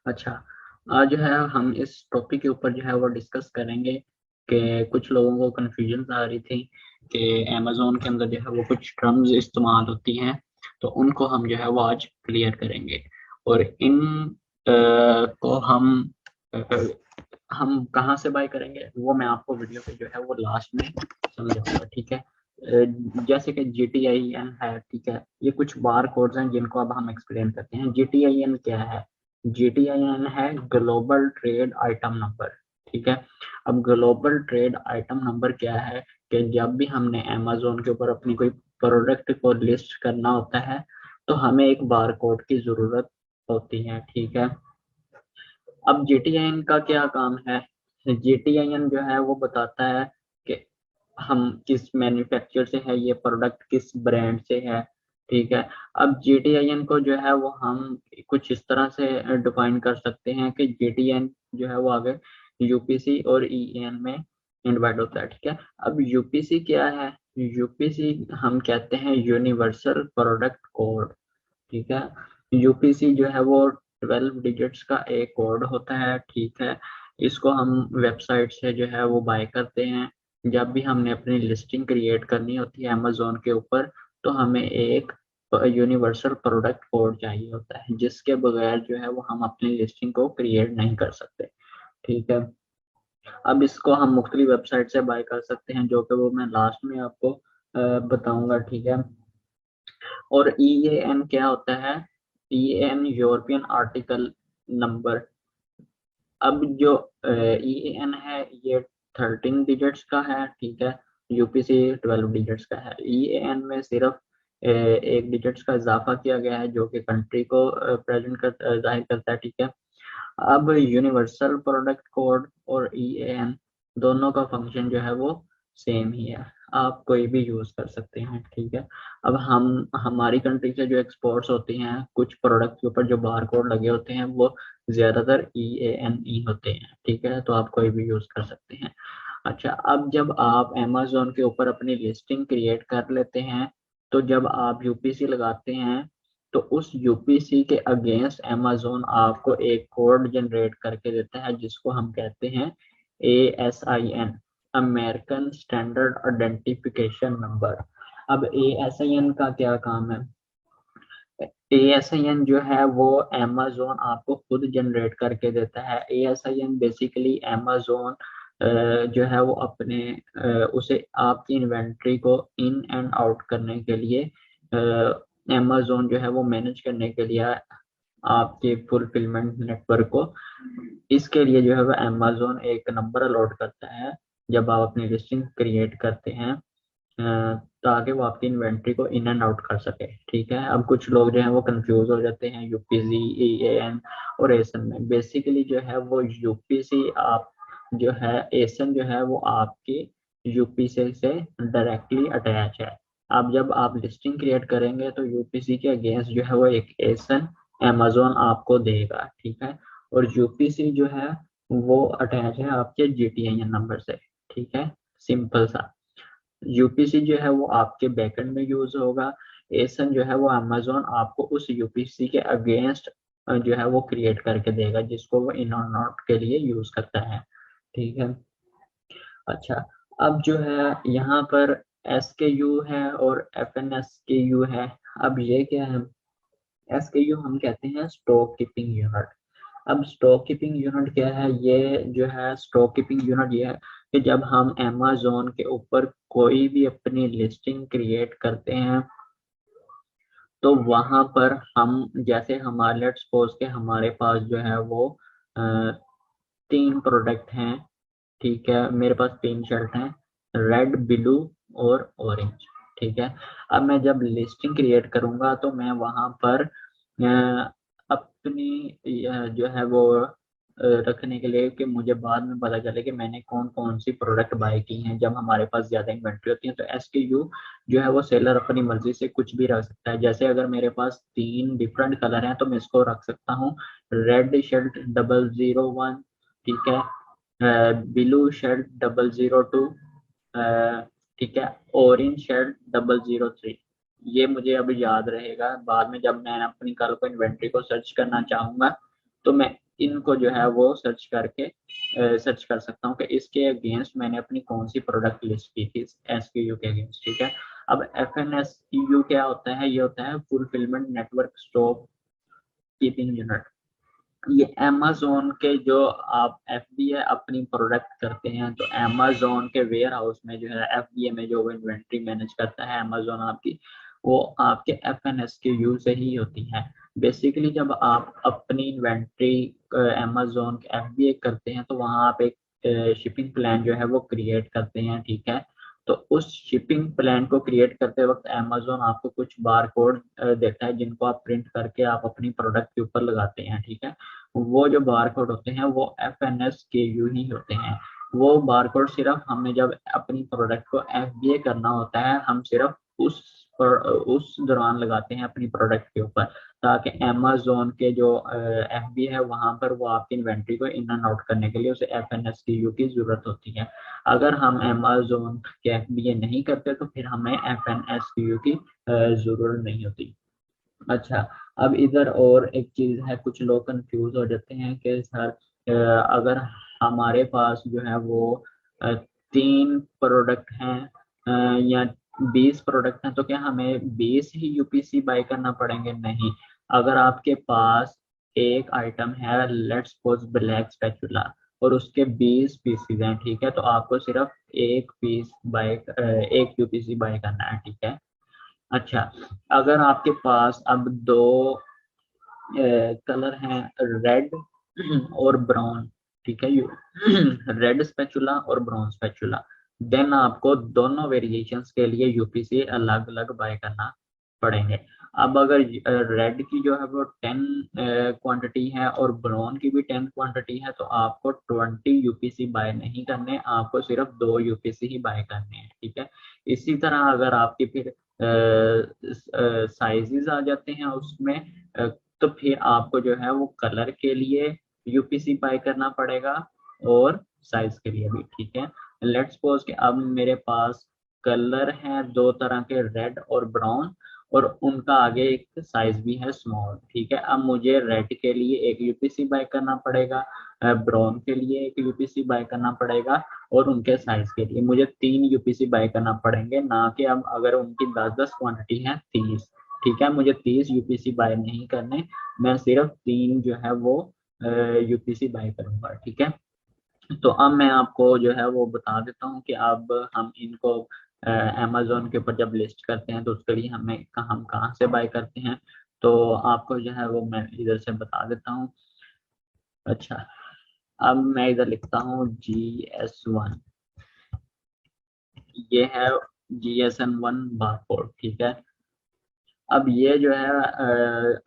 अच्छा, आज जो है हम इस टॉपिक के ऊपर जो है वो डिस्कस करेंगे कि कुछ लोगों को कन्फ्यूजन आ रही थी कि अमेज़ोन के अंदर जो है वो कुछ टर्म्स इस्तेमाल होती हैं, तो उनको हम जो है वो आज क्लियर करेंगे। और इन को हम कहाँ से बाय करेंगे वो मैं आपको वीडियो पे जो है वो लास्ट में समझाऊंगा, ठीक है। जैसे कि GTIN है, ठीक है, ये कुछ बार कोड्स हैं जिनको अब हम एक्सप्लेन करते हैं। GTIN क्या है? GTIN है ग्लोबल ट्रेड आइटम नंबर, ठीक है। अब ग्लोबल ट्रेड आइटम नंबर क्या है कि जब भी हमने अमेज़ोन के ऊपर अपनी कोई प्रोडक्ट को लिस्ट करना होता है तो हमें एक बार कोड की जरूरत होती है, ठीक है। अब GTIN का क्या काम है? GTIN जो है वो बताता है कि हम किस मैन्युफैक्चर से है, ये प्रोडक्ट किस ब्रांड से है, ठीक है। अब GTIN को जो है वो हम कुछ इस तरह से डिफाइन कर सकते हैं कि GTIN जो है वो आगे UPC और EN में डिवाइड होता है, ठीक है। अब UPC क्या है? UPC हम कहते हैं यूनिवर्सल प्रोडक्ट कोड, ठीक है। यूपीसी जो है वो 12 डिजिट्स का एक कोड होता है, ठीक है। इसको हम वेबसाइट से जो है वो बाय करते हैं। जब भी हमने अपनी लिस्टिंग क्रिएट करनी होती है अमेजोन के ऊपर, तो हमें एक यूनिवर्सल प्रोडक्ट कोड चाहिए होता है, जिसके बगैर जो है वो हम अपनी लिस्टिंग को क्रिएट नहीं कर सकते, ठीक है। अब इसको हम मुख्तलिफ वेबसाइट से बाय कर सकते हैं, जो कि वो मैं लास्ट में आपको बताऊंगा, ठीक है। और EAN क्या होता है? EAN European article number. अब जो EAN है ये 13 डिजिट्स का है, ठीक है। यूपीसी 12 डिजिट्स का है। EAN में सिर्फ एक डिजिट्स का इजाफा किया गया है जो कि कंट्री को प्रेजेंट कर जाहिर करता है, ठीक है। अब यूनिवर्सल प्रोडक्ट कोड और EAN दोनों का फंक्शन जो है वो सेम ही है, आप कोई भी यूज कर सकते हैं, ठीक है। अब हम हमारी कंट्री से जो एक्सपोर्ट्स होती हैं, कुछ प्रोडक्ट के ऊपर जो बार कोड लगे होते हैं वो ज्यादातर EANE होते हैं, ठीक है, तो आप कोई भी यूज कर सकते हैं। अच्छा, अब जब आप अमेजोन के ऊपर अपनी लिस्टिंग क्रिएट कर लेते हैं, तो जब आप यूपीसी लगाते हैं तो उस यूपीसी के अगेंस्ट अमेजोन आपको एक कोड जनरेट करके देता है, जिसको हम कहते हैं ASIN, American standard identification number. अब ASIN का क्या काम है? ASIN जो है वो अमेजोन आपको खुद जनरेट करके देता है। ASIN बेसिकली अमेजोन जो है वो अपने उसे आपकी इन्वेंट्री को इन एंड आउट करने के लिए, अमेजोन जो है वो मैनेज करने के लिए आपके फुलफिलमेंट नेटवर्क को, इसके लिए जो है वो अमेजोन एक नंबर अलॉट करता है जब आप अपनी लिस्टिंग क्रिएट करते हैं, ताकि वो आपकी इन्वेंट्री को इन एंड आउट कर सके, ठीक है। अब कुछ लोग जो है वो कंफ्यूज हो जाते हैं यूपीसी, EAN और एसन में। बेसिकली जो है वो यूपीसी आप जो है, एसन जो है वो आपके यूपीसी से डायरेक्टली अटैच है। अब जब आप लिस्टिंग क्रिएट करेंगे तो यूपीसी के अगेंस्ट जो है वो एक एसन अमेजोन आपको देगा, ठीक है। और यूपीसी जो है वो अटैच है आपके GTIN नंबर से, ठीक है। सिंपल सा। यूपीसी जो है वो आपके बैकएंड में यूज होगा। एसन जो है वो अमेजोन आपको उस यूपीसी के अगेंस्ट जो है वो क्रिएट करके देगा, जिसको वो इन और नॉट के लिए यूज करता है, ठीक है। अच्छा, अब जो है यहाँ पर SKU है और FNSKU है। अब ये क्या है? SKU हम कहते हैं स्टॉक कीपिंग यूनिट। अब स्टॉक कीपिंग यूनिट क्या है? ये जो है स्टॉक कीपिंग यूनिट ये है कि जब हम अमेजोन के ऊपर कोई भी अपनी लिस्टिंग क्रिएट करते हैं, तो वहां पर हम, जैसे हमारे लेट्स सपोज के हमारे पास जो है वो 3 प्रोडक्ट हैं, ठीक है। मेरे पास 3 शर्ट हैं, रेड, ब्लू और ऑरेंज, ठीक है। अब मैं जब लिस्टिंग क्रिएट करूंगा तो मैं वहां पर अपनी जो है वो रखने के लिए, कि मुझे बाद में पता चले कि मैंने कौन कौन सी प्रोडक्ट बाय की हैं। जब हमारे पास ज्यादा इन्वेंट्री होती है तो SKU जो है वो सेलर अपनी मर्जी से कुछ भी रख सकता है। जैसे अगर मेरे पास 3 डिफरेंट कलर हैं तो मैं इसको रख सकता हूँ रेड शर्ट 001, ठीक है, ब्लू शर्ट 002, ठीक है, ऑरेंज शर्ट 003। ये मुझे अब याद रहेगा, बाद में जब मैं अपनी कल को इन्वेंट्री को सर्च करना चाहूंगा तो मैं इनको जो है वो सर्च करके सर्च कर सकता हूँ कि इसके अगेंस्ट मैंने अपनी कौन सी प्रोडक्ट लिस्ट की थी SKU के अगेंस्ट, ठीक है। अब FNSKU क्या होता है, ये होता है fulfilment network stock keeping unit. ये अमेज़न के जो आप FBA अपनी प्रोडक्ट करते हैं तो अमेज़न के वेयर हाउस में जो है FBA में जो इन्वेंट्री मैनेज करता है अमेज़न आपकी, वो आपके FNSKU से ही होती है। बेसिकली जब आप अपनी इन्वेंट्री अमेज़न के FBA करते हैं तो वहाँ आप एक शिपिंग प्लान जो है वो क्रिएट करते हैं, ठीक है। तो उस शिपिंग प्लान को क्रिएट करते वक्त अमेज़न आपको कुछ बार कोड देता है जिनको आप प्रिंट करके आप अपनी प्रोडक्ट के ऊपर लगाते हैं, ठीक है। वो जो बारकोड होते हैं वो FNSKU ही होते हैं। वो बारकोड सिर्फ हमें जब अपनी प्रोडक्ट को FBA करना होता है, हम सिर्फ उस दौरान लगाते हैं अपनी प्रोडक्ट के ऊपर, ताकि अमेज़न के जो FBA है वहां पर वो आपकी इन्वेंट्री को इन एंड आउट करने के लिए उसे FNSKU की जरूरत होती है। अगर हम अमेज़न के FBA नहीं करते तो फिर हमें FNSKU की जरूरत नहीं होती। अच्छा, अब इधर और एक चीज है, कुछ लोग कंफ्यूज हो जाते हैं कि सर अगर हमारे पास जो है वो 3 प्रोडक्ट हैं या 20 प्रोडक्ट हैं तो क्या हमें 20 ही यूपीसी बाय करना पड़ेंगे? नहीं। अगर आपके पास एक आइटम है, लेट्स सपोज ब्लैक स्पैचुला, और उसके 20 पीसीज हैं, ठीक है, तो आपको सिर्फ एक पीस बाय एक यूपीसी बाय करना है, ठीक है। अच्छा, अगर आपके पास अब दो कलर हैं, रेड और ब्राउन, ठीक है, यू रेड स्पेचुला और ब्राउन स्पेचुला, देन आपको दोनों वेरिएशंस के लिए यूपीसी अलग अलग बाय करना पड़ेंगे। अब अगर रेड की जो है वो 10 क्वांटिटी है और ब्राउन की भी 10 क्वांटिटी है तो आपको 20 यूपीसी बाय नहीं करने, आपको सिर्फ 2 यूपीसी ही बाय करने हैं, ठीक है। इसी तरह अगर आपकी फिर साइजेस आ जाते हैं उसमें, तो फिर आपको जो है वो कलर के लिए यूपीसी बाय करना पड़ेगा और साइज के लिए भी, ठीक है। लेट्स सपोज कि अब मेरे पास कलर है दो तरह के, रेड और ब्राउन, और उनका आगे एक साइज भी है स्मॉल, ठीक है। अब मुझे रेड के लिए एक यूपीसी बाय करना पड़ेगा, ब्राउन के लिए एक यूपीसी बाय करना पड़ेगा, और उनके साइज के लिए मुझे 3 यूपीसी बाय करना पड़ेंगे, ना कि अब अगर उनकी 10-10 क्वांटिटी है 30, ठीक है। मुझे 30 यूपीसी बाय नहीं करने, मैं सिर्फ 3 जो है वो यूपीसी बाय करूंगा, ठीक है। तो अब मैं आपको जो है वो बता देता हूँ कि अब हम इनको अमेजोन के ऊपर जब लिस्ट करते हैं तो उसके लिए हम कहाँ से बाय करते हैं, तो आपको जो है वो मैं इधर से बता देता हूँ। अच्छा, अब मैं इधर लिखता हूँ GS1, ये है GSN1 बारकोड, ठीक है। अब ये जो है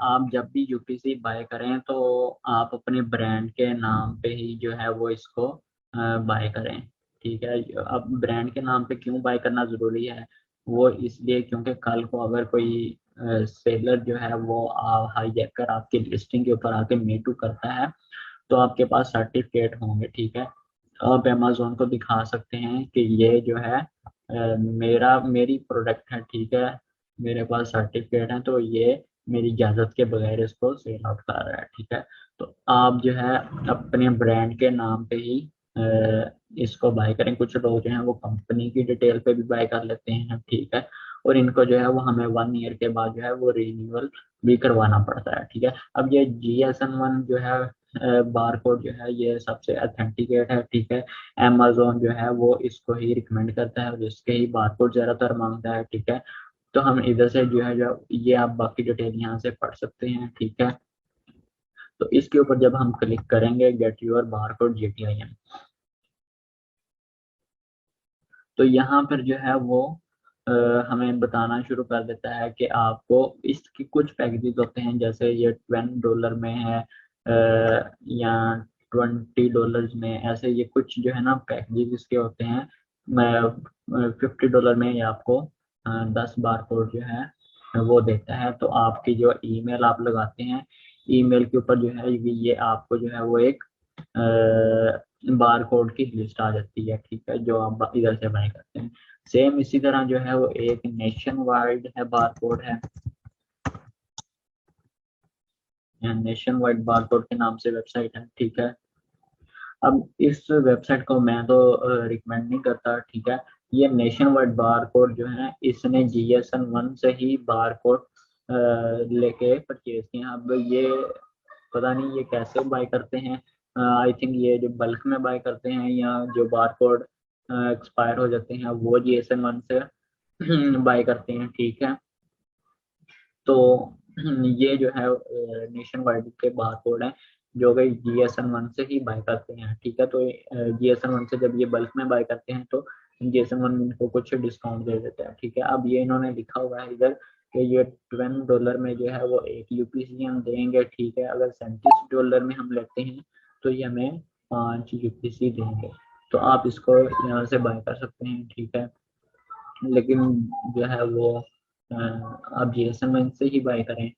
आप जब भी यूपीसी बाय करें तो आप अपने ब्रांड के नाम पे ही जो है वो इसको बाय करें, ठीक है। अब ब्रांड के नाम पे क्यों बाय करना जरूरी है, वो इसलिए क्योंकि कल को अगर कोई सेलर जो है वो हाईजैकर आपकी लिस्टिंग के ऊपर आके मी टू करता है तो आपके पास सर्टिफिकेट होंगे, ठीक है। आप अमेजोन को दिखा सकते हैं कि ये जो है मेरी प्रोडक्ट है, ठीक है, मेरे पास सर्टिफिकेट है, तो ये मेरी इजाज़त के बगैर इसको सेल आउट कर रहा है, ठीक है। तो आप जो है अपने ब्रांड के नाम पे ही इसको बाय करें। कुछ लोग जो है वो कंपनी की डिटेल पे भी बाय कर लेते हैं, ठीक है, और इनको जो है वो हमें 1 ईयर के बाद जो है वो रिन्यूअल भी करवाना पड़ता है, ठीक है। अब ये GSN1 जो है बारकोड जो है ये सबसे अथेंटिकेट है, ठीक है। अमेजोन जो है वो इसको ही रिकमेंड करता है और इसके ही बारकोड ज्यादातर मांगता है, ठीक है। तो हम इधर से जो है जो ये आप बाकी डिटेल यहाँ से पढ़ सकते हैं, ठीक है। तो इसके ऊपर जब हम क्लिक करेंगे गेट योर बारकोड GTIN, तो यहाँ पर जो है वो हमें बताना शुरू कर देता है कि आपको इसकी कुछ पैकेजेस होते हैं, जैसे ये $20 में है या $20 में, ऐसे ये कुछ जो है ना पैकेजेस इसके होते हैं। मैं $50 में ये आपको 10 बार कोड जो है वो देता है। तो आपकी जो ईमेल आप लगाते हैं, ईमेल के ऊपर जो है ये आपको जो है वो एक बार कोड की लिस्ट आ जाती है, ठीक है, जो आप इधर से बाय करते हैं। सेम इसी तरह जो है वो एक नेशन वाइड है बार कोड है, नेशन वाइड बारकोड के नाम से वेबसाइट है, ठीक है। अब इस वेबसाइट को मैं तो रिकमेंड नहीं करता, ठीक है। ये नेशन वाइड बारकोड जो है इसने GSN 1 से ही बारकोड लेके परचेज किए हैं। अब ये पता नहीं ये कैसे बाय करते हैं, आई थिंक ये जो बल्क में बाय करते हैं या जो बारकोड एक्सपायर हो जाते हैं वो GSN 1 से बाय करते हैं, ठीक है। तो ये जो है नेशन वाइड के बारकोड है जो कि GSN 1 से ही बाय करते हैं, ठीक है। तो GSN 1 से जब ये बल्क में बाय करते हैं तो GSN 1 इनको कुछ डिस्काउंट दे देता है, ठीक है। अब ये इन्होंने लिखा हुआ है इधर कि ये $20 में जो है वो 1 UPC हम देंगे, ठीक है। अगर $37 में हम लेते हैं तो ये हमें 5 UPC देंगे। तो आप इसको यहाँ से बाय कर सकते हैं, ठीक है। लेकिन जो है वो आप GSN 1 से ही बाय करें,